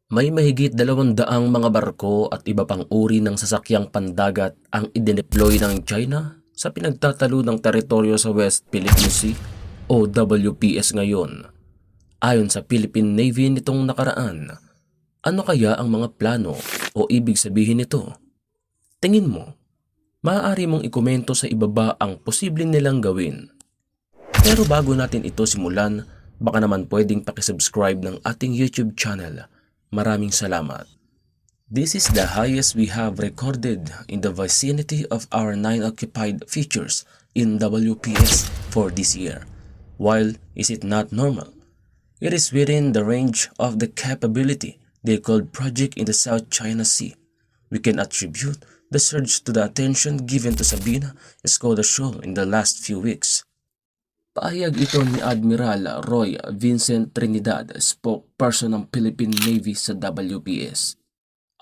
May mahigit 200 mga barko at iba pang uri ng sasakyang pandagat ang idineploy ng China sa pinagtatalunang teritoryo sa West Philippine Sea o WPS ngayon. Ayon sa Philippine Navy nitong nakaraan, ano kaya ang mga plano o ibig sabihin nito? Tingin mo, maaari mong ikomento sa ibaba ang posibleng nilang gawin. Pero bago natin ito simulan, baka naman pwedeng pakisubscribe ng ating YouTube channel. Maraming salamat. This is the highest we have recorded in the vicinity of our 9 occupied features in WPS for this year. While is it not normal, it is within the range of the capability they called project in the South China Sea. We can attribute the surge to the attention given to Sabina Escoda Shoal in the last few weeks. Pahayag ito ni Admiral Roy Vincent Trinidad, spokesperson ng Philippine Navy sa WPS.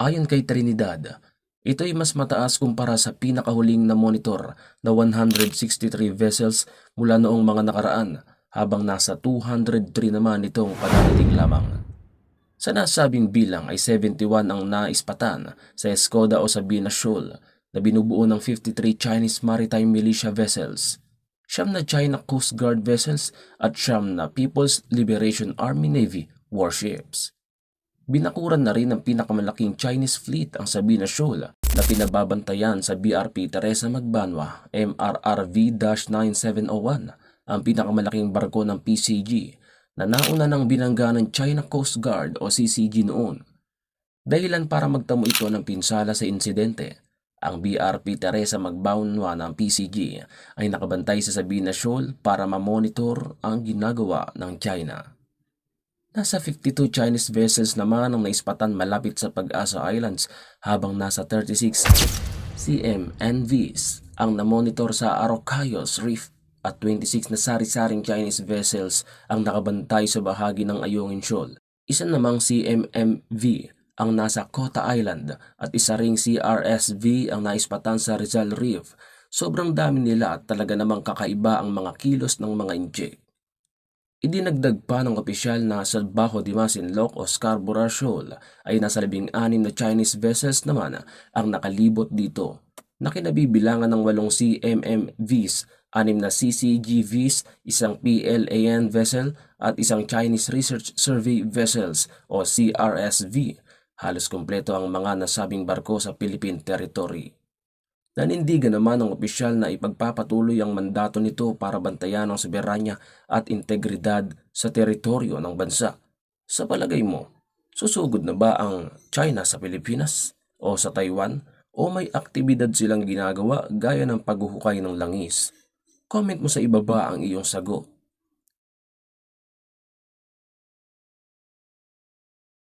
Ayon kay Trinidad, ito ay mas mataas kumpara sa pinakahuling na monitor na 163 vessels mula noong mga nakaraan, habang nasa 203 naman itong padarating lamang. Sa nasabing bilang ay 71 ang naispatan sa Escoda o Sabina Shoal na binubuo ng 53 Chinese Maritime Militia vessels, 9 na China Coast Guard vessels at 9 na People's Liberation Army Navy warships. Binakuran na rin ng pinakamalaking Chinese fleet ang Sabina Shoal na pinababantayan sa BRP Teresa Magbanwa MRRV-9701, ang pinakamalaking barko ng PCG na nauna ng binangga ng China Coast Guard o CCG noon. Dahilan para magtamo ito ng pinsala sa insidente, ang BRP Teresa Magbanwa ng PCG ay nakabantay sa Sabina Shoal para mamonitor ang ginagawa ng China. Nasa 52 Chinese vessels naman ang naispatan malapit sa Pag-asa Islands, habang nasa 36 CMNVs ang namonitor sa Arocayos Reef at 26 na sari-saring Chinese vessels ang nakabantay sa bahagi ng Ayungin Shoal. Isa namang CMMV ang nasa Kota Island at isa ring CRSV ang naispatan sa Rizal Reef. Sobrang dami nila at talaga namang kakaiba ang mga kilos ng mga inject. Idinagdag pa ng opisyal na sa Bajo de Masinloc o Scarborough Shoal ay nasa 16 na Chinese vessels naman ang nakalibot dito, na kinabibilangan ng 8 CMMVs, 6 na CCGVs, isang PLAN vessel at isang Chinese Research Survey Vessels o CRSV. Halos kumpleto ang mga nasabing barko sa Philippine territory. Nanindigan naman ng opisyal na ipagpapatuloy ang mandato nito para bantayan ang soberanya at integridad sa teritoryo ng bansa. Sa palagay mo, susugod na ba ang China sa Pilipinas o sa Taiwan, o may aktibidad silang ginagawa gaya ng paghuhukay ng langis? Comment mo sa ibaba ang iyong sagot.